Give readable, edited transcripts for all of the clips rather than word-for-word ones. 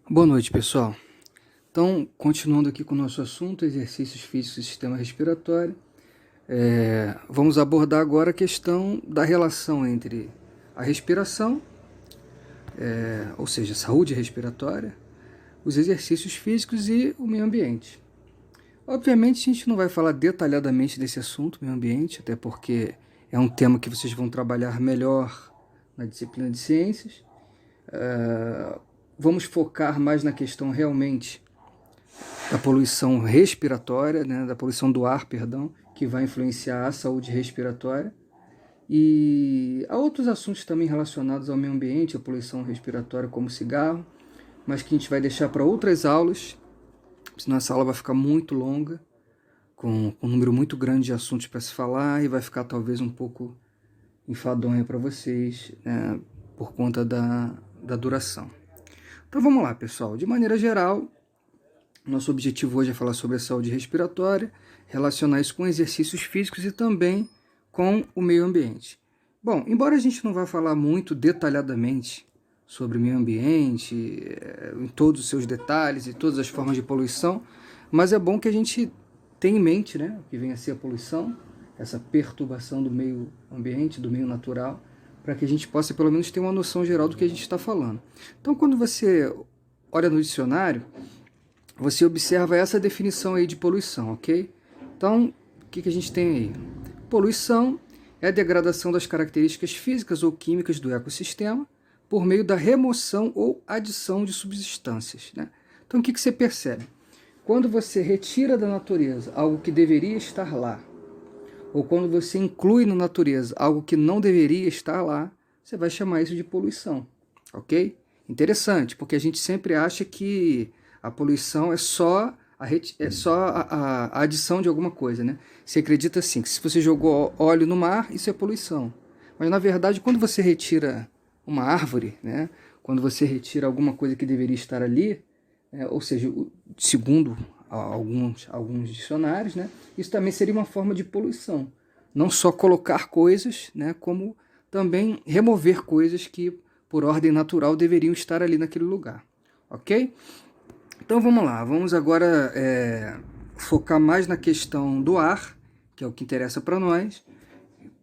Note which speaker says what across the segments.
Speaker 1: Boa noite, pessoal. Então, continuando aqui com o nosso assunto, exercícios físicos e sistema respiratório, vamos abordar agora a questão da relação entre a respiração, ou seja, saúde respiratória, os exercícios físicos e o meio ambiente. Obviamente, a gente não vai falar detalhadamente desse assunto, meio ambiente, até porque é um tema que vocês vão trabalhar melhor na disciplina de ciências. Vamos focar mais na questão realmente da poluição respiratória, né, da poluição do ar, perdão, que vai influenciar a saúde respiratória. E há outros assuntos também relacionados ao meio ambiente, a poluição respiratória, como cigarro, mas que a gente vai deixar para outras aulas, senão essa aula vai ficar muito longa, com um número muito grande de assuntos para se falar, e vai ficar talvez um pouco enfadonha para vocês, né, por conta da duração. Então vamos lá, pessoal. De maneira geral, nosso objetivo hoje é falar sobre a saúde respiratória, relacionar isso com exercícios físicos e também com o meio ambiente. Bom, embora a gente não vá falar muito detalhadamente sobre o meio ambiente, em todos os seus detalhes e todas as formas de poluição, mas é bom que a gente tenha em mente, né, o que vem a ser a poluição, essa perturbação do meio ambiente, do meio natural, para que a gente possa pelo menos ter uma noção geral do que a gente está falando. Então, quando você olha no dicionário, você observa essa definição aí de poluição, ok? Então, o que a gente tem aí? Poluição é a degradação das características físicas ou químicas do ecossistema por meio da remoção ou adição de substâncias, né? Então, o que você percebe? Quando você retira da natureza algo que deveria estar lá, ou quando você inclui na natureza algo que não deveria estar lá, você vai chamar isso de poluição, ok? Interessante, porque a gente sempre acha que a poluição é só a adição de alguma coisa, né? Você acredita assim, que se você jogou óleo no mar, isso é poluição. Mas na verdade, quando você retira uma árvore, né? Quando você retira alguma coisa que deveria estar ali, ou seja, segundo alguns dicionários, né, isso também seria uma forma de poluição. Não só colocar coisas, né, como também remover coisas que, por ordem natural, deveriam estar ali naquele lugar. Ok? Então vamos lá, vamos agora focar mais na questão do ar, que é o que interessa para nós,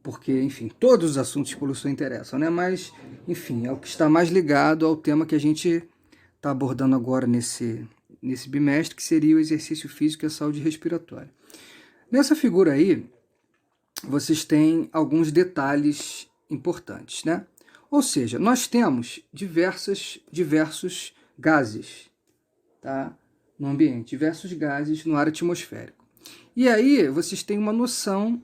Speaker 1: porque, enfim, todos os assuntos de poluição interessam, né? Mas, enfim, é o que está mais ligado ao tema que a gente está abordando agora nesse bimestre, que seria o exercício físico e a saúde respiratória. Nessa figura aí, vocês têm alguns detalhes importantes, né? Ou seja, nós temos diversos gases, tá, no ambiente, diversos gases no ar atmosférico. E aí vocês têm uma noção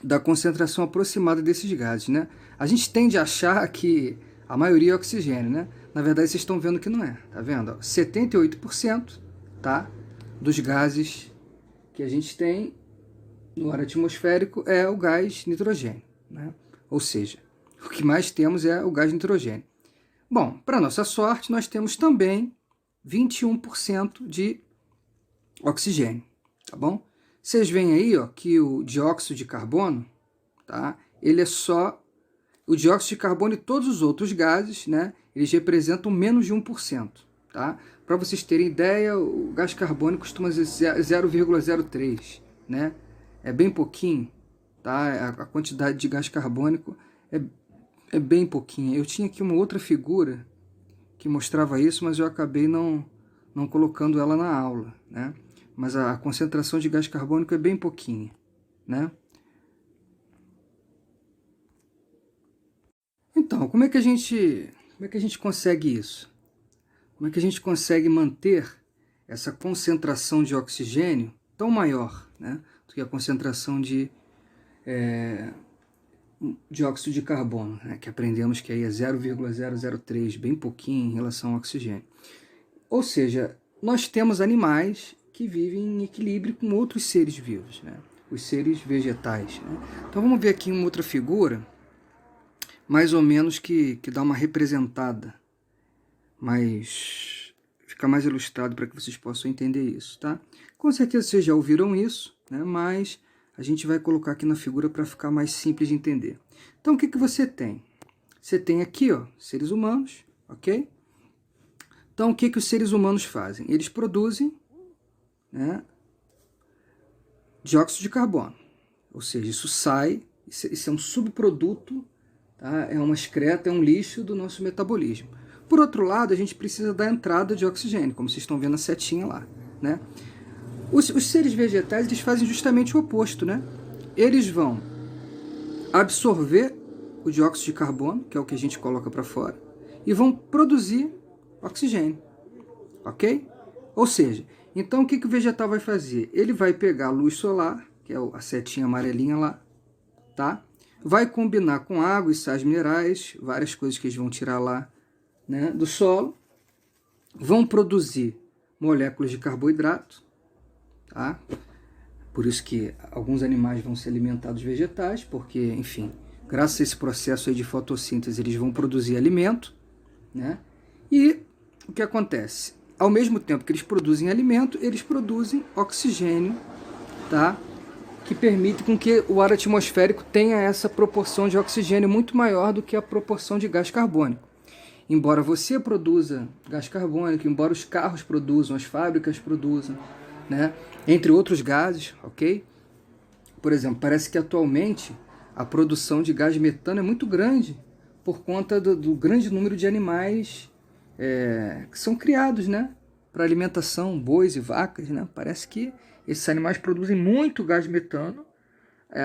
Speaker 1: da concentração aproximada desses gases, né? A gente tende a achar que a maioria é oxigênio, né? Na verdade, vocês estão vendo que não é, tá vendo? 78%, tá, dos gases que a gente tem no ar atmosférico é o gás nitrogênio, né? Ou seja, o que mais temos é o gás nitrogênio. Bom, para nossa sorte, nós temos também 21% de oxigênio, tá bom? Vocês veem aí, ó, que o dióxido de carbono, tá? Ele é só o dióxido de carbono e todos os outros gases, né? Eles representam menos de 1%, tá? Para vocês terem ideia, o gás carbônico costuma ser 0,03, né? É bem pouquinho, tá? A quantidade de gás carbônico é bem pouquinha. Eu tinha aqui uma outra figura que mostrava isso, mas eu acabei não colocando ela na aula, né? Mas a concentração de gás carbônico é bem pouquinha, né? Então, como é que a gente consegue isso? Como é que a gente consegue manter essa concentração de oxigênio tão maior, né, do que a concentração de dióxido de carbono, né, que aprendemos que aí é 0,003, bem pouquinho em relação ao oxigênio. Ou seja, nós temos animais que vivem em equilíbrio com outros seres vivos, né, os seres vegetais, né? Então vamos ver aqui uma outra figura, mais ou menos que dá uma representada, mas fica mais ilustrado para que vocês possam entender isso, tá? Com certeza vocês já ouviram isso, né? Mas a gente vai colocar aqui na figura para ficar mais simples de entender. Então o que você tem? Você tem aqui, ó, seres humanos, ok? Então, o que os seres humanos fazem? Eles produzem, né, dióxido de carbono. Ou seja, isso sai, isso é um subproduto, tá? É uma excreta, é um lixo do nosso metabolismo. Por outro lado, a gente precisa da entrada de oxigênio, como vocês estão vendo a setinha lá, né? Os seres vegetais, eles fazem justamente o oposto, né? Eles vão absorver o dióxido de carbono, que é o que a gente coloca para fora, e vão produzir oxigênio, ok? Ou seja, então o que o vegetal vai fazer? Ele vai pegar a luz solar, que é a setinha amarelinha lá, tá? Vai combinar com água e sais minerais, várias coisas que eles vão tirar lá, né, do solo, vão produzir moléculas de carboidrato, tá? Por isso que alguns animais vão se alimentar dos vegetais, porque, enfim, graças a esse processo aí de fotossíntese, eles vão produzir alimento, né? E o que acontece? Ao mesmo tempo que eles produzem alimento, eles produzem oxigênio, tá? Que permite com que o ar atmosférico tenha essa proporção de oxigênio muito maior do que a proporção de gás carbônico. Embora você produza gás carbônico, embora os carros produzam, as fábricas produzam, né? Entre outros gases, ok? Por exemplo, parece que atualmente a produção de gás metano é muito grande por conta do grande número de animais que são criados, né, para alimentação, bois e vacas, né? Parece que esses animais produzem muito gás metano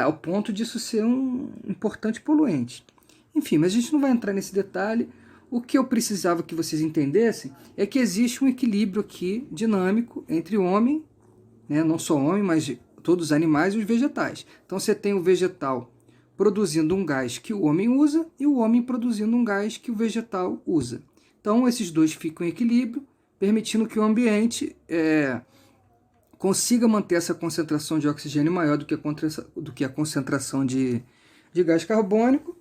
Speaker 1: ao ponto disso ser um importante poluente. Enfim, mas a gente não vai entrar nesse detalhe. O que eu precisava que vocês entendessem é que existe um equilíbrio aqui dinâmico entre o homem, né, não só o homem, mas todos os animais e os vegetais. Então você tem o vegetal produzindo um gás que o homem usa e o homem produzindo um gás que o vegetal usa. Então esses dois ficam em equilíbrio, permitindo que o ambiente consiga manter essa concentração de oxigênio maior do que a concentração de gás carbônico,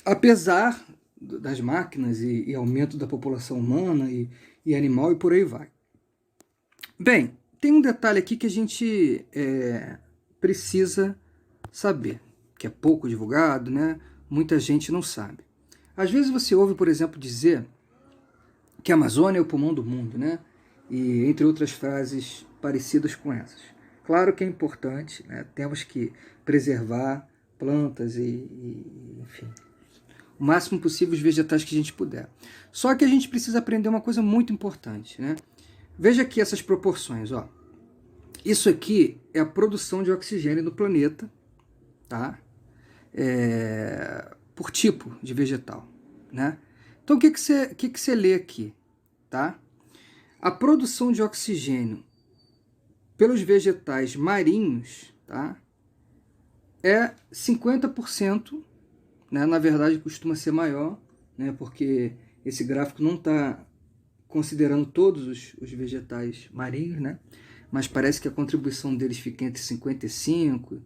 Speaker 1: apesar das máquinas e aumento da população humana e animal e por aí vai. Bem, tem um detalhe aqui que a gente precisa saber, que é pouco divulgado, né? Muita gente não sabe. Às vezes você ouve, por exemplo, dizer que a Amazônia é o pulmão do mundo, né? E entre outras frases parecidas com essas. Claro que é importante, né? Temos que preservar plantas enfim, o máximo possível os vegetais que a gente puder. Só que a gente precisa aprender uma coisa muito importante, né? Veja aqui essas proporções, ó. Isso aqui é a produção de oxigênio no planeta, tá? Por tipo de vegetal, né? Então o que você lê aqui, tá? A produção de oxigênio pelos vegetais marinhos, tá? É 50%, né? Na verdade costuma ser maior, né? Porque esse gráfico não está considerando todos os vegetais marinhos, né? Mas parece que a contribuição deles fica entre 55%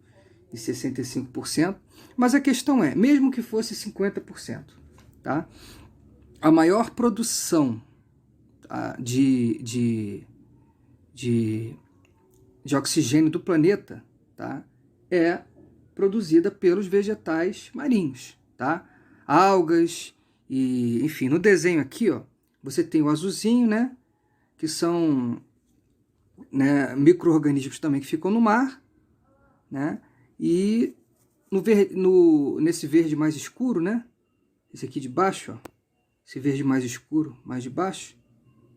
Speaker 1: e 65%. Mas a questão é, mesmo que fosse 50%, tá? A maior produção de oxigênio do planeta, tá, é produzida pelos vegetais marinhos, tá? Algas e, enfim, no desenho aqui, ó, você tem o azulzinho, né, que são, né, micro-organismos também que ficam no mar, né, e nesse verde mais escuro, né, esse aqui de baixo, ó, esse verde mais escuro, mais de baixo,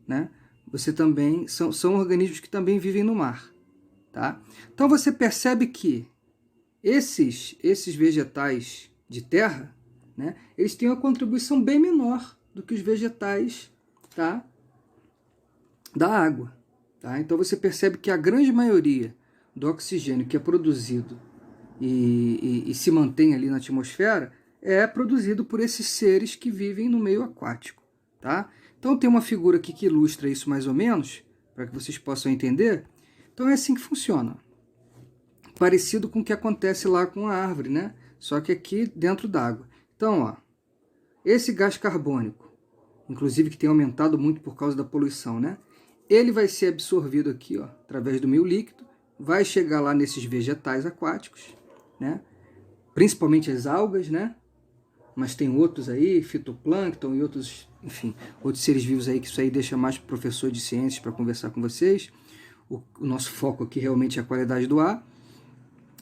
Speaker 1: né, você também, são organismos que também vivem no mar, tá? Então você percebe que esses vegetais de terra, né, eles têm uma contribuição bem menor do que os vegetais, tá, da água, tá? Então você percebe que a grande maioria do oxigênio que é produzido e se mantém ali na atmosfera é produzido por esses seres que vivem no meio aquático, tá? Então tem uma figura aqui que ilustra isso mais ou menos, para que vocês possam entender. Então é assim que funciona. Parecido com o que acontece lá com a árvore, né? Só que aqui dentro d'água. Então, ó, esse gás carbônico, inclusive que tem aumentado muito por causa da poluição, né? Ele vai ser absorvido aqui, ó, através do meio líquido, vai chegar lá nesses vegetais aquáticos, né? Principalmente as algas, né? Mas tem outros aí, fitoplâncton e outros enfim, outros seres vivos aí, que isso aí deixa mais para o professor de ciências para conversar com vocês. O nosso foco aqui realmente é a qualidade do ar.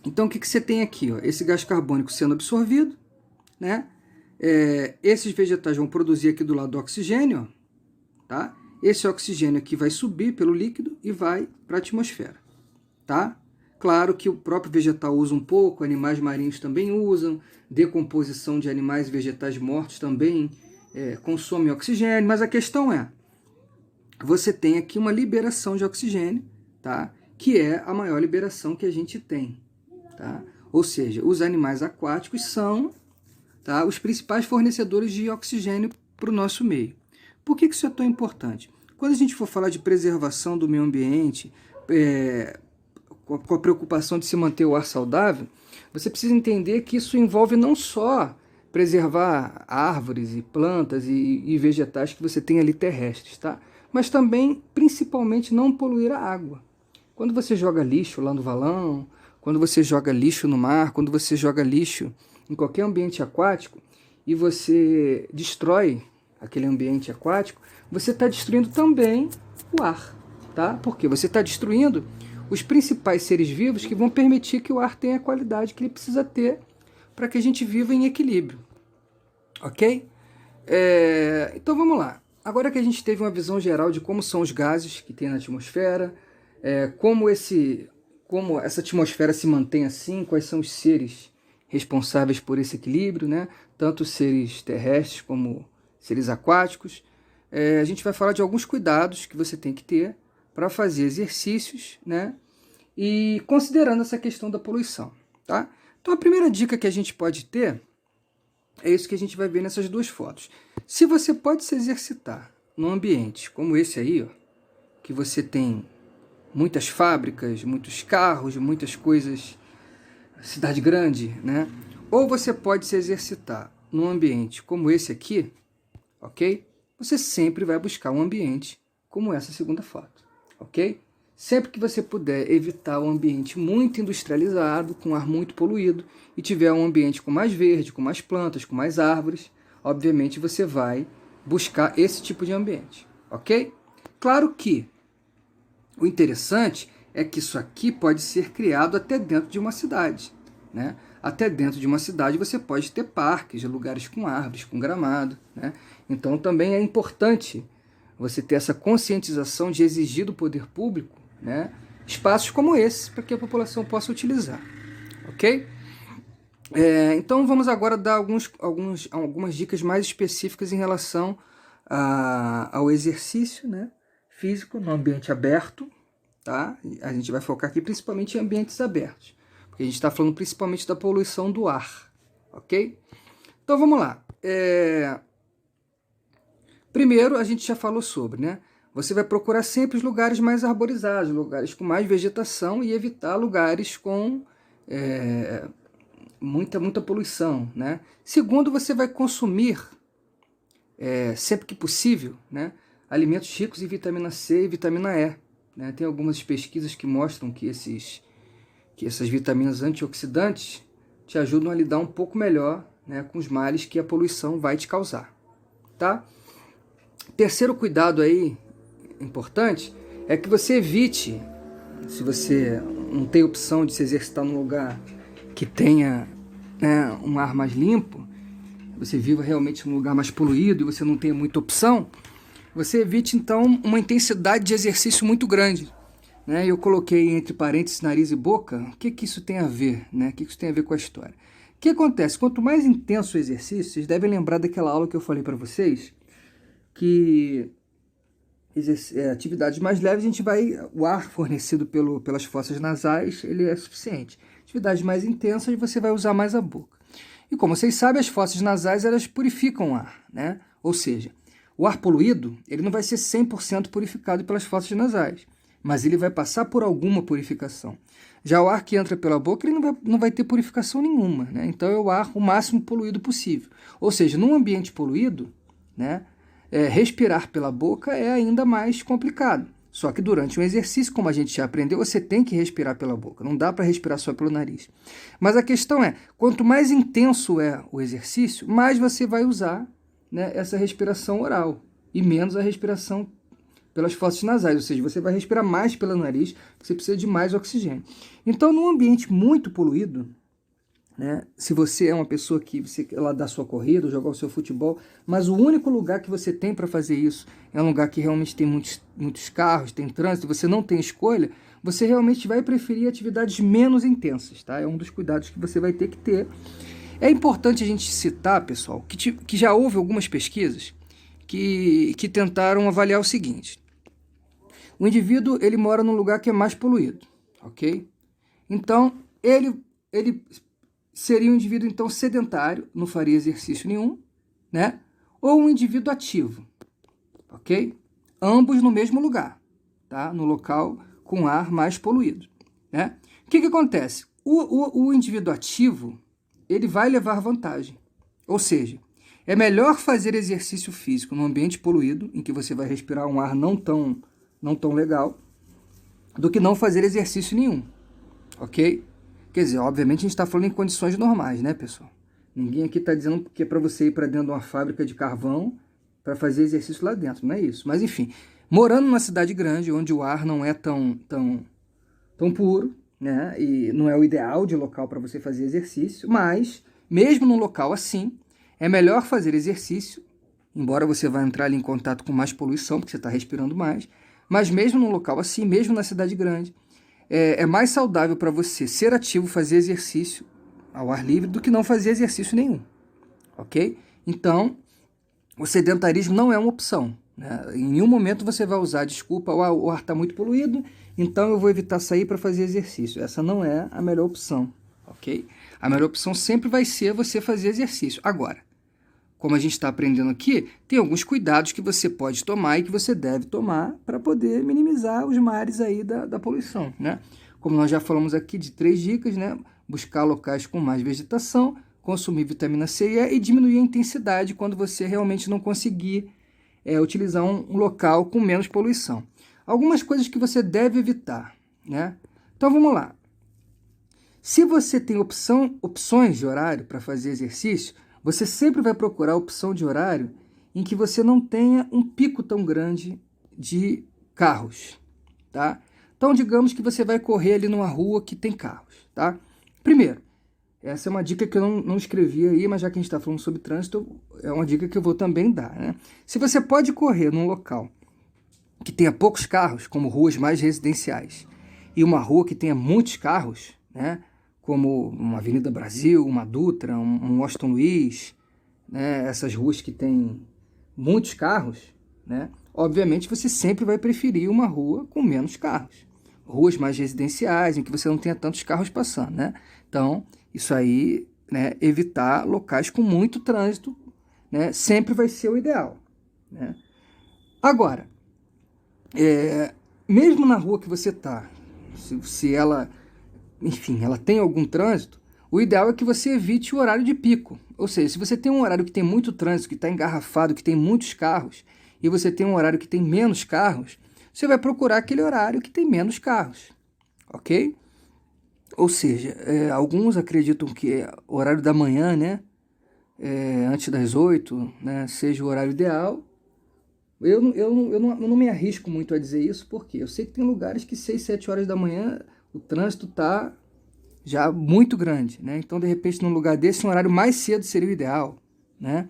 Speaker 1: Então, o que você tem aqui? Ó? Esse gás carbônico sendo absorvido, né? Esses vegetais vão produzir aqui do lado oxigênio, ó, tá? Esse oxigênio aqui vai subir pelo líquido e vai para a atmosfera, tá? Claro que o próprio vegetal usa um pouco, animais marinhos também usam, decomposição de animais e vegetais mortos também consome oxigênio, mas a questão é, você tem aqui uma liberação de oxigênio, tá? Que é a maior liberação que a gente tem, tá? Ou seja, os animais aquáticos são, tá, os principais fornecedores de oxigênio para o nosso meio. Por que isso é tão importante? Quando a gente for falar de preservação do meio ambiente, com a preocupação de se manter o ar saudável, você precisa entender que isso envolve não só preservar árvores e plantas e vegetais que você tem ali terrestres, tá? Mas também, principalmente, não poluir a água. Quando você joga lixo lá no valão, quando você joga lixo no mar, quando você joga lixo em qualquer ambiente aquático e você destrói aquele ambiente aquático, você está destruindo também o ar, tá? Porque você está destruindo os principais seres vivos que vão permitir que o ar tenha a qualidade que ele precisa ter para que a gente viva em equilíbrio, ok? Então vamos lá. Agora que a gente teve uma visão geral de como são os gases que tem na atmosfera, como essa atmosfera se mantém assim, quais são os seres responsáveis por esse equilíbrio, né? Tanto os seres terrestres como seres aquáticos, a gente vai falar de alguns cuidados que você tem que ter para fazer exercícios, né? E considerando essa questão da poluição, tá? Então a primeira dica que a gente pode ter é isso que a gente vai ver nessas duas fotos. Se você pode se exercitar num ambiente como esse aí, ó, que você tem muitas fábricas, muitos carros, muitas coisas, cidade grande, né? Ou você pode se exercitar num ambiente como esse aqui, ok? Você sempre vai buscar um ambiente como essa segunda foto, ok? Sempre que você puder evitar um ambiente muito industrializado, com ar muito poluído, e tiver um ambiente com mais verde, com mais plantas, com mais árvores, obviamente você vai buscar esse tipo de ambiente, ok? Claro que o interessante é que isso aqui pode ser criado até dentro de uma cidade, né? Até dentro de uma cidade você pode ter parques, lugares com árvores, com gramado, né? Então também é importante você ter essa conscientização de exigir do poder público, né, espaços como esse para que a população possa utilizar, ok? Então vamos agora dar algumas dicas mais específicas em relação ao exercício, né, físico no ambiente aberto, tá? A gente vai focar aqui principalmente em ambientes abertos, porque a gente está falando principalmente da poluição do ar, ok? Então vamos lá. Primeiro a gente já falou sobre, né? Você vai procurar sempre os lugares mais arborizados, lugares com mais vegetação e evitar lugares com muita poluição, né? Segundo, você vai consumir, sempre que possível, né, alimentos ricos em vitamina C e vitamina E, né? Tem algumas pesquisas que mostram que essas vitaminas antioxidantes te ajudam a lidar um pouco melhor, né, com os males que a poluição vai te causar, tá? Terceiro cuidado aí importante é que você evite, se você não tem opção de se exercitar num lugar que tenha, né, um ar mais limpo, você viva realmente num lugar mais poluído e você não tem muita opção, você evite então uma intensidade de exercício muito grande, né? Eu coloquei entre parênteses nariz e boca. O que isso tem a ver, né? O que isso tem a ver com a história? O que acontece? Quanto mais intenso o exercício, vocês devem lembrar daquela aula que eu falei para vocês, que atividades mais leves, o ar fornecido pelas fossas nasais, ele é suficiente. Atividades mais intensas, você vai usar mais a boca. E como vocês sabem, as fossas nasais, elas purificam o ar, né? Ou seja, o ar poluído, ele não vai ser 100% purificado pelas fossas nasais, mas ele vai passar por alguma purificação. Já o ar que entra pela boca, ele não vai ter purificação nenhuma, né? Então é o ar o máximo poluído possível. Ou seja, num ambiente poluído, né, respirar pela boca é ainda mais complicado. Só que durante um exercício, como a gente já aprendeu, você tem que respirar pela boca. Não dá para respirar só pelo nariz. Mas a questão é, quanto mais intenso é o exercício, mais você vai usar né, essa respiração oral e menos a respiração pelas fosas nasais, ou seja, você vai respirar mais pelo nariz, você precisa de mais oxigênio. Então, num ambiente muito poluído, né, se você é uma pessoa que você lá dá sua corrida, jogar o seu futebol, mas o único lugar que você tem para fazer isso é um lugar que realmente tem muitos carros, tem trânsito, você não tem escolha, você realmente vai preferir atividades menos intensas, tá? É um dos cuidados que você vai ter que ter. É importante a gente citar, pessoal, que já houve algumas pesquisas que tentaram avaliar o seguinte: o indivíduo ele mora num lugar que é mais poluído, ok? Então, ele seria um indivíduo então sedentário, não faria exercício nenhum, né? Ou um indivíduo ativo, ok? Ambos no mesmo lugar, tá? No local com ar mais poluído, né? O que acontece? O indivíduo ativo, ele vai levar vantagem. Ou seja, é melhor fazer exercício físico num ambiente poluído, em que você vai respirar um ar não tão legal, do que não fazer exercício nenhum, ok? Quer dizer, obviamente a gente está falando em condições normais, né, pessoal? Ninguém aqui está dizendo que é para você ir para dentro de uma fábrica de carvão para fazer exercício lá dentro, não é isso. Mas enfim, morando numa cidade grande, onde o ar não é tão puro, né, e não é o ideal de local para você fazer exercício, mas mesmo num local assim, é melhor fazer exercício, embora você vá entrar ali em contato com mais poluição, porque você está respirando mais, mas mesmo num local assim, mesmo na cidade grande, é mais saudável para você ser ativo, fazer exercício ao ar livre, do que não fazer exercício nenhum, ok? Então, o sedentarismo não é uma opção, né? Em nenhum momento você vai usar a desculpa: o ar está muito poluído, então eu vou evitar sair para fazer exercício. Essa não é a melhor opção, ok? A melhor opção sempre vai ser você fazer exercício. Agora, como a gente está aprendendo aqui, tem alguns cuidados que você pode tomar e que você deve tomar para poder minimizar os males aí da poluição, né? Como nós já falamos aqui de 3 dicas, né? Buscar locais com mais vegetação, consumir vitamina C e E e diminuir a intensidade quando você realmente não conseguir utilizar um local com menos poluição. Algumas coisas que você deve evitar, né? Então vamos lá. Se você tem opções de horário para fazer exercício, você sempre vai procurar a opção de horário em que você não tenha um pico tão grande de carros, tá? Então, digamos que você vai correr ali numa rua que tem carros, tá? Primeiro, essa é uma dica que eu não escrevi aí, mas já que a gente está falando sobre trânsito, é uma dica que eu vou também dar, né? Se você pode correr num local que tenha poucos carros, como ruas mais residenciais, e uma rua que tenha muitos carros, né? Como uma Avenida Brasil, uma Dutra, um Washington Luiz, né? Essas ruas que tem muitos carros, né? Obviamente você sempre vai preferir uma rua com menos carros. Ruas mais residenciais, em que você não tenha tantos carros passando, né? Então, isso aí, né, evitar locais com muito trânsito, né, sempre vai ser o ideal, né? Agora, mesmo na rua que você está, se ela, enfim, ela tem algum trânsito, o ideal é que você evite o horário de pico. Ou seja, se você tem um horário que tem muito trânsito, que está engarrafado, que tem muitos carros, e você tem um horário que tem menos carros, você vai procurar aquele horário que tem menos carros, ok? Ou seja, alguns acreditam que o horário da manhã, né, antes das 8, né, seja o horário ideal. Eu não me arrisco muito a dizer isso, porque eu sei que tem lugares que 6, 7 horas da manhã o trânsito está já muito grande, né? Então, de repente, num lugar desse, um horário mais cedo seria o ideal, né?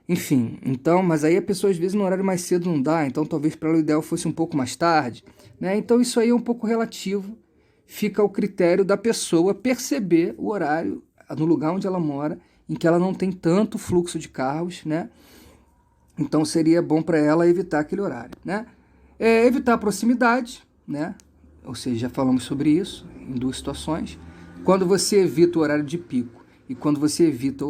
Speaker 1: Enfim, então, mas aí a pessoa às vezes no horário mais cedo não dá, então talvez para ela o ideal fosse um pouco mais tarde, né? Então isso aí é um pouco relativo, fica ao critério da pessoa perceber o horário no lugar onde ela mora, em que ela não tem tanto fluxo de carros, né? Então seria bom para ela evitar aquele horário, né? Evitar a proximidade, né? Ou seja, já falamos sobre isso em 2 situações. Quando você evita o horário de pico e quando você evita,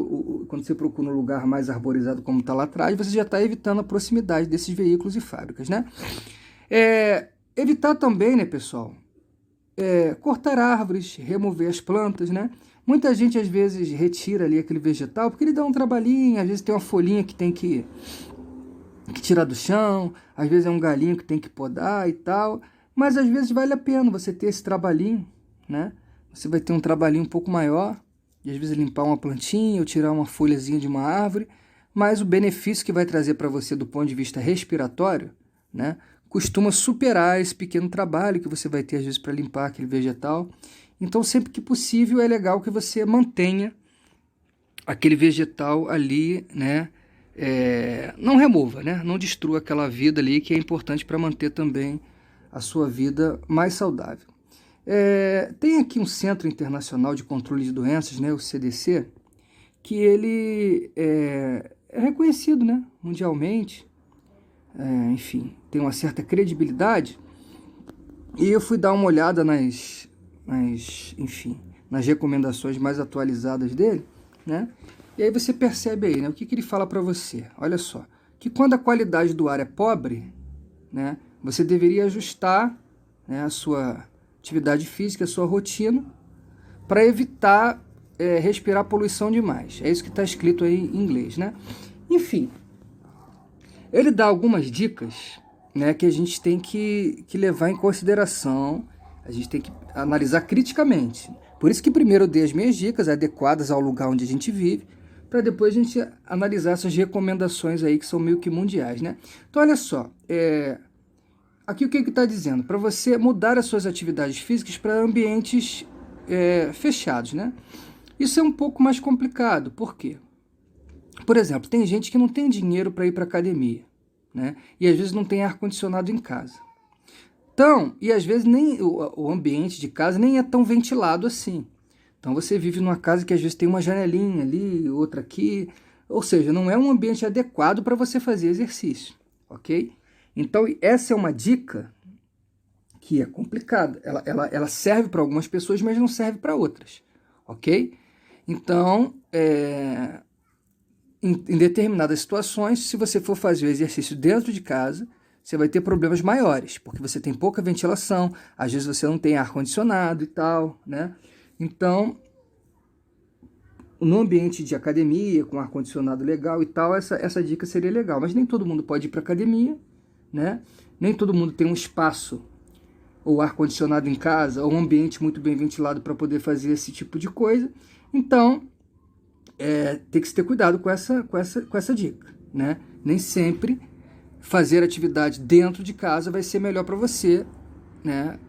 Speaker 1: quando você procura um lugar mais arborizado como está lá atrás, você já está evitando a proximidade desses veículos e fábricas, né? Evitar também, né, pessoal, cortar árvores, remover as plantas, né? Muita gente às vezes retira ali aquele vegetal porque ele dá um trabalhinho, às vezes tem uma folhinha que tem que tirar do chão, às vezes é um galinho que tem que podar e tal, mas às vezes vale a pena você ter esse trabalhinho, né? Você vai ter um trabalhinho um pouco maior, e às vezes limpar uma plantinha ou tirar uma folhazinha de uma árvore, mas o benefício que vai trazer para você do ponto de vista respiratório, né, costuma superar esse pequeno trabalho que você vai ter, às vezes, para limpar aquele vegetal. Então, sempre que possível, é legal que você mantenha aquele vegetal ali, né, não remova, né, não destrua aquela vida ali, que é importante para manter também a sua vida mais saudável. Tem aqui um Centro Internacional de Controle de Doenças, né, o CDC, que ele é reconhecido, né, mundialmente, enfim, tem uma certa credibilidade, e eu fui dar uma olhada nas recomendações mais atualizadas dele, né, e aí você percebe aí, né, o que ele fala para você. Olha só, que quando a qualidade do ar é pobre, né, você deveria ajustar, né, a sua atividade física, a sua rotina, para evitar respirar poluição demais. É isso que está escrito aí em inglês, né? Enfim, ele dá algumas dicas, né, que a gente tem que levar em consideração, a gente tem que analisar criticamente. Por isso que primeiro eu dei as minhas dicas adequadas ao lugar onde a gente vive, para depois a gente analisar essas recomendações aí que são meio que mundiais, né? Então, olha só, aqui o que está dizendo? Para você mudar as suas atividades físicas para ambientes fechados, né? Isso é um pouco mais complicado. Por quê? Por exemplo, tem gente que não tem dinheiro para ir para academia, né? E às vezes não tem ar-condicionado em casa. Então, e às vezes nem o ambiente de casa nem é tão ventilado assim. Então você vive numa casa que às vezes tem uma janelinha ali, outra aqui, ou seja, não é um ambiente adequado para você fazer exercício, ok? Então essa é uma dica que é complicada. Ela serve para algumas pessoas, mas não serve para outras, ok? Então, em determinadas situações, se você for fazer o exercício dentro de casa, você vai ter problemas maiores, porque você tem pouca ventilação, às vezes você não tem ar-condicionado e tal, né? Então, no ambiente de academia, com ar-condicionado legal e tal, essa dica seria legal. Mas nem todo mundo pode ir para academia, né? Nem todo mundo tem um espaço ou ar-condicionado em casa, ou um ambiente muito bem ventilado para poder fazer esse tipo de coisa. Então, tem que se ter cuidado com essa dica, né? Nem sempre fazer atividade dentro de casa vai ser melhor para você, né?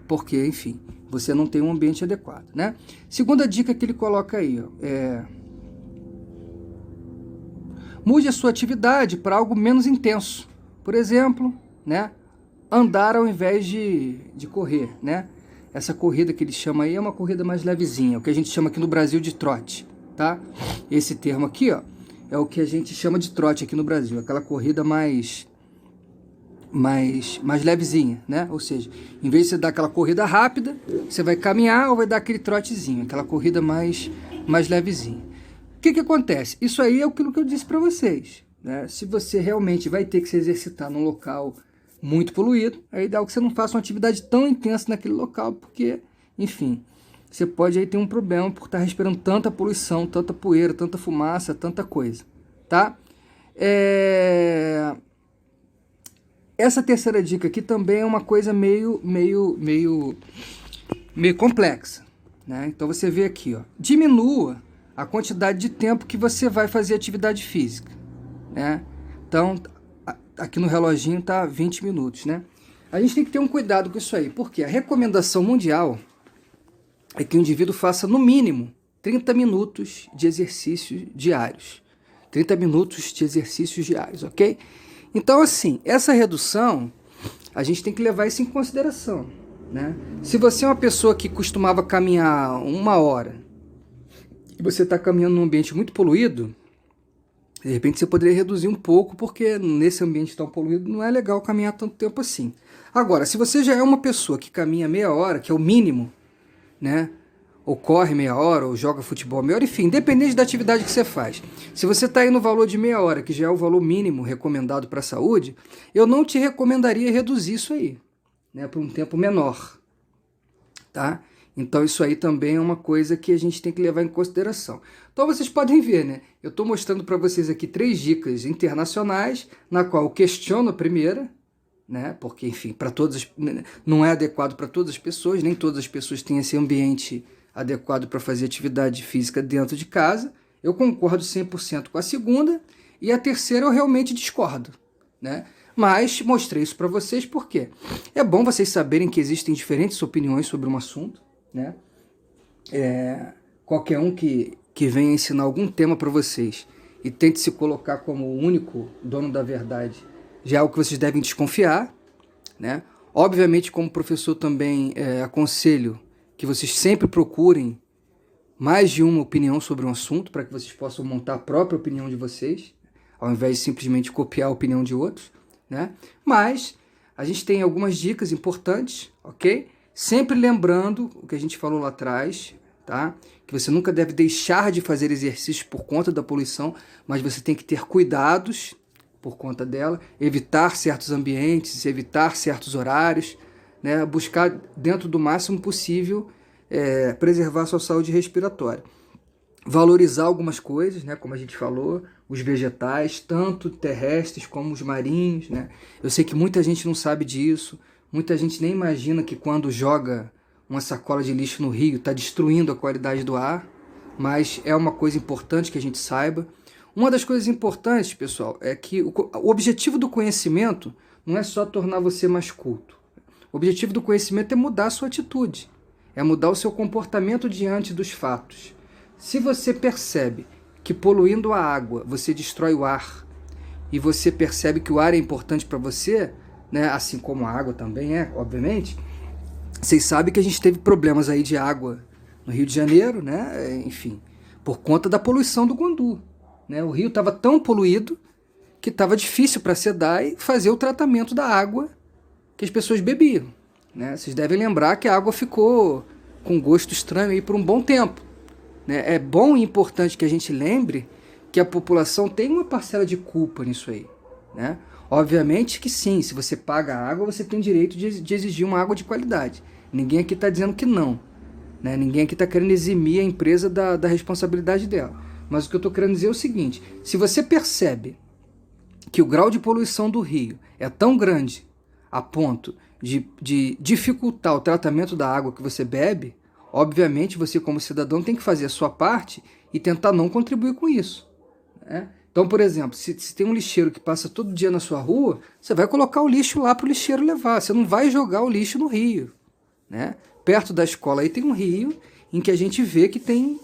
Speaker 1: Porque, enfim, você não tem um ambiente adequado, né? Segunda dica que ele coloca aí, ó, mude a sua atividade para algo menos intenso. Por exemplo, né? Andar ao invés de correr, né? Essa corrida que ele chama aí é uma corrida mais levezinha, o que a gente chama aqui no Brasil de trote, tá? Esse termo aqui, ó, é o que a gente chama de trote aqui no Brasil, aquela corrida mais levezinha, né? Ou seja, em vez de você dar aquela corrida rápida, você vai caminhar ou vai dar aquele trotezinho, aquela corrida mais levezinha. O que acontece? Isso aí é aquilo que eu disse para vocês, né? Se você realmente vai ter que se exercitar num local muito poluído, é ideal que você não faça uma atividade tão intensa naquele local, porque, enfim, você pode aí ter um problema por estar respirando tanta poluição, tanta poeira, tanta fumaça, tanta coisa, tá? Essa terceira dica aqui também é uma coisa meio complexa, né? Então você vê aqui, ó, diminua a quantidade de tempo que você vai fazer atividade física, né? Então, aqui no reloginho tá 20 minutos, né? A gente tem que ter um cuidado com isso aí, porque a recomendação mundial é que o indivíduo faça no mínimo 30 minutos de exercícios diários. 30 minutos de exercícios diários, ok? Então, assim, essa redução, a gente tem que levar isso em consideração, né? Se você é uma pessoa que costumava caminhar 1 hora e você está caminhando num ambiente muito poluído, de repente você poderia reduzir um pouco, porque nesse ambiente tão poluído não é legal caminhar tanto tempo assim. Agora, se você já é uma pessoa que caminha meia hora, que é o mínimo, né? Ou corre meia hora, ou joga futebol meia hora, enfim, independente da atividade que você faz. Se você está aí no valor de meia hora, que já é o valor mínimo recomendado para a saúde, eu não te recomendaria reduzir isso aí, né? Por um tempo menor, tá? Então isso aí também é uma coisa que a gente tem que levar em consideração. Então vocês podem ver, né? Eu estou mostrando para vocês aqui 3 dicas internacionais, na qual eu questiono a primeira, né? Porque, enfim, para todas, não é adequado para todas as pessoas, nem todas as pessoas têm esse ambiente adequado para fazer atividade física dentro de casa. Eu concordo 100% com a segunda, E a terceira eu realmente discordo, né? Mas mostrei isso para vocês porque é bom vocês saberem que existem diferentes opiniões sobre um assunto, né? Qualquer um que venha ensinar algum tema para vocês e tente se colocar como o único dono da verdade, já é algo que vocês devem desconfiar, né? Obviamente, como professor também aconselho que vocês sempre procurem mais de uma opinião sobre um assunto para que vocês possam montar a própria opinião de vocês, ao invés de simplesmente copiar a opinião de outros, né? Mas a gente tem algumas dicas importantes, ok? Sempre lembrando o que a gente falou lá atrás, tá? Que você nunca deve deixar de fazer exercícios por conta da poluição, mas você tem que ter cuidados por conta dela, evitar certos ambientes, evitar certos horários, né? Buscar dentro do máximo possível preservar sua saúde respiratória. Valorizar algumas coisas, né? Como a gente falou, os vegetais, tanto terrestres como os marinhos, né? Eu sei que muita gente não sabe disso, muita gente nem imagina que quando joga uma sacola de lixo no rio está destruindo a qualidade do ar, mas é uma coisa importante que a gente saiba. Uma das coisas importantes, pessoal, é que o objetivo do conhecimento não é só tornar você mais culto. O objetivo do conhecimento é mudar a sua atitude, é mudar o seu comportamento diante dos fatos. Se você percebe que poluindo a água você destrói o ar, e você percebe que o ar é importante para você, né, assim como a água também é, obviamente, vocês sabem que a gente teve problemas aí de água no Rio de Janeiro, né, enfim, por conta da poluição do Guandu, né? O rio estava tão poluído que estava difícil para a SEDAI fazer o tratamento da água que as pessoas bebiam, né? Vocês devem lembrar que a água ficou com gosto estranho aí por um bom tempo, né? É bom e importante que a gente lembre que a população tem uma parcela de culpa nisso aí, né? Obviamente que sim, se você paga a água, você tem direito de exigir uma água de qualidade. Ninguém aqui está dizendo que não, né? Ninguém aqui está querendo eximir a empresa da responsabilidade dela. Mas o que eu estou querendo dizer é o seguinte: se você percebe que o grau de poluição do rio é tão grande a ponto de dificultar o tratamento da água que você bebe, obviamente você como cidadão tem que fazer a sua parte e tentar não contribuir com isso, né? Então, por exemplo, se tem um lixeiro que passa todo dia na sua rua, você vai colocar o lixo lá para o lixeiro levar, você não vai jogar o lixo no rio, né? Perto da escola aí tem um rio em que a gente vê que tem,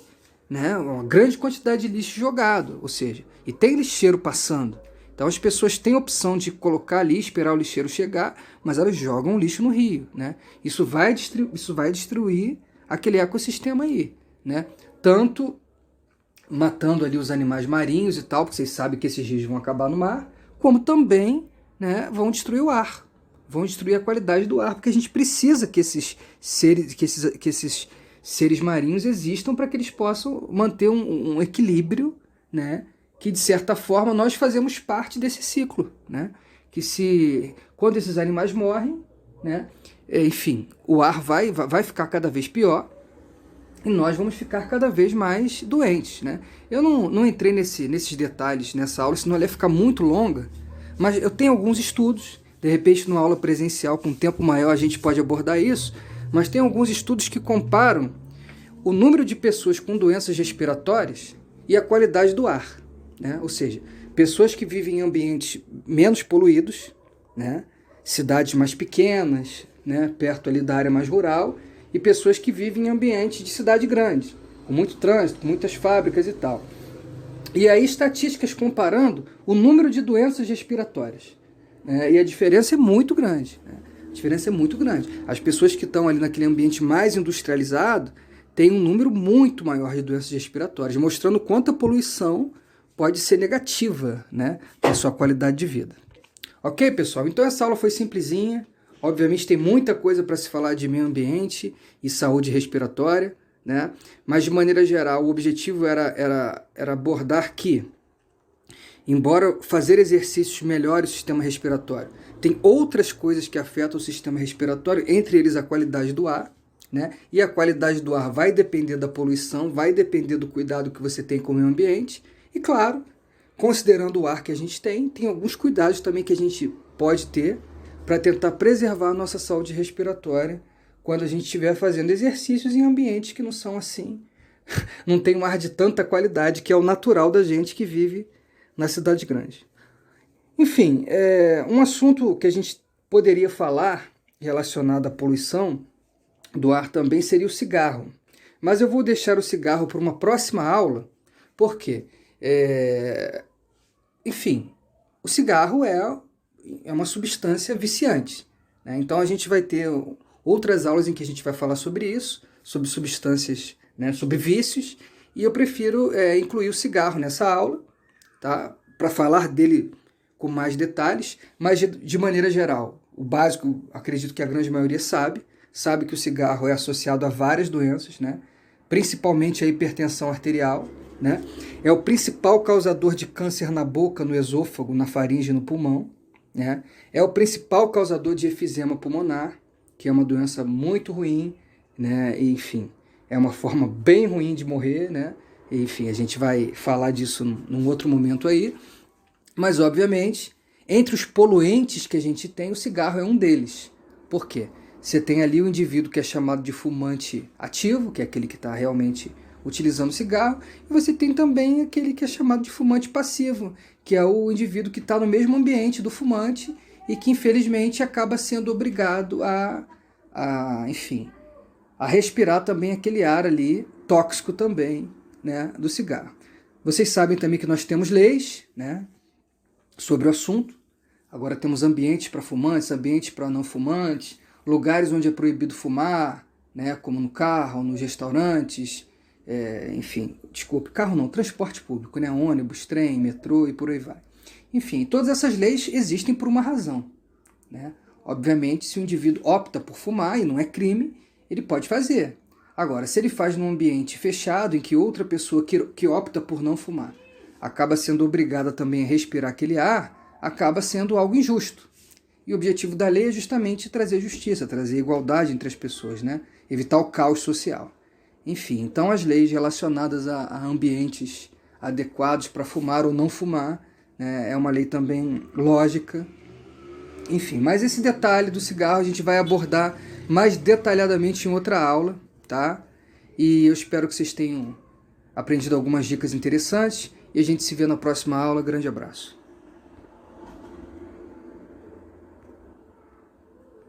Speaker 1: né, uma grande quantidade de lixo jogado, ou seja, e tem lixeiro passando. Então as pessoas têm a opção de colocar ali, esperar o lixeiro chegar, mas elas jogam o lixo no rio, né? Isso vai destruir aquele ecossistema aí, né? Tanto matando ali os animais marinhos e tal, porque vocês sabem que esses rios vão acabar no mar, como também, né, vão destruir o ar, vão destruir a qualidade do ar, porque a gente precisa que esses seres marinhos existam para que eles possam manter um equilíbrio, né? Que de certa forma nós fazemos parte desse ciclo, né? Que quando esses animais morrem, né? Enfim, o ar vai ficar cada vez pior e nós vamos ficar cada vez mais doentes, né? Eu não entrei nesses detalhes nessa aula, senão ela ia ficar muito longa, mas eu tenho alguns estudos, de repente numa aula presencial com tempo maior a gente pode abordar isso, mas tem alguns estudos que comparam o número de pessoas com doenças respiratórias e a qualidade do ar, né? Ou seja, pessoas que vivem em ambientes menos poluídos, né? Cidades mais pequenas, né? Perto ali da área mais rural, e pessoas que vivem em ambientes de cidade grande, com muito trânsito, com muitas fábricas e tal. E aí estatísticas comparando o número de doenças respiratórias, né? E a diferença é muito grande, né? A diferença é muito grande. As pessoas que estão ali naquele ambiente mais industrializado têm um número muito maior de doenças respiratórias, mostrando quanto a poluição pode ser negativa, né, para a sua qualidade de vida. Ok, pessoal? Então essa aula foi simplesinha. Obviamente tem muita coisa para se falar de meio ambiente e saúde respiratória, né? Mas de maneira geral o objetivo era abordar que, embora fazer exercícios melhore o sistema respiratório, tem outras coisas que afetam o sistema respiratório, entre eles a qualidade do ar, né? E a qualidade do ar vai depender da poluição, vai depender do cuidado que você tem com o meio ambiente. E claro, considerando o ar que a gente tem alguns cuidados também que a gente pode ter para tentar preservar a nossa saúde respiratória quando a gente estiver fazendo exercícios em ambientes que não são assim, não tem um ar de tanta qualidade, que é o natural da gente que vive na cidade grande. Enfim, um assunto que a gente poderia falar relacionado à poluição do ar também seria o cigarro. Mas eu vou deixar o cigarro para uma próxima aula, porque, enfim, o cigarro é uma substância viciante, né? Então a gente vai ter outras aulas em que a gente vai falar sobre isso, sobre substâncias, né, sobre vícios, e eu prefiro incluir o cigarro nessa aula, tá? Para falar dele com mais detalhes, mas de maneira geral. O básico, acredito que a grande maioria sabe que o cigarro é associado a várias doenças, né? Principalmente a hipertensão arterial, né? É o principal causador de câncer na boca, no esôfago, na faringe e no pulmão, né? É o principal causador de efizema pulmonar, que é uma doença muito ruim, né? E, enfim, é uma forma bem ruim de morrer, né? E, enfim, a gente vai falar disso num outro momento aí. Mas, obviamente, entre os poluentes que a gente tem, o cigarro é um deles. Por quê? Você tem ali o indivíduo que é chamado de fumante ativo, que é aquele que está realmente utilizando o cigarro, e você tem também aquele que é chamado de fumante passivo, que é o indivíduo que está no mesmo ambiente do fumante e que, infelizmente, acaba sendo obrigado enfim, a respirar também aquele ar ali, tóxico também, né, do cigarro. Vocês sabem também que nós temos leis, né, sobre o assunto. Agora temos ambientes para fumantes, ambientes para não fumantes, lugares onde é proibido fumar, né, como no carro, nos restaurantes, enfim, desculpe, carro não, transporte público, né, ônibus, trem, metrô e por aí vai. Enfim, todas essas leis existem por uma razão, né? Obviamente, se o indivíduo opta por fumar e não é crime, ele pode fazer. Agora, se ele faz num ambiente fechado, em que outra pessoa que opta por não fumar acaba sendo obrigada também a respirar aquele ar, acaba sendo algo injusto. E o objetivo da lei é justamente trazer justiça, trazer igualdade entre as pessoas, né? Evitar o caos social. Enfim, então as leis relacionadas a ambientes adequados para fumar ou não fumar, né, é uma lei também lógica. Enfim, mas esse detalhe do cigarro a gente vai abordar mais detalhadamente em outra aula, tá? E eu espero que vocês tenham aprendido algumas dicas interessantes e a gente se vê na próxima aula. Grande abraço.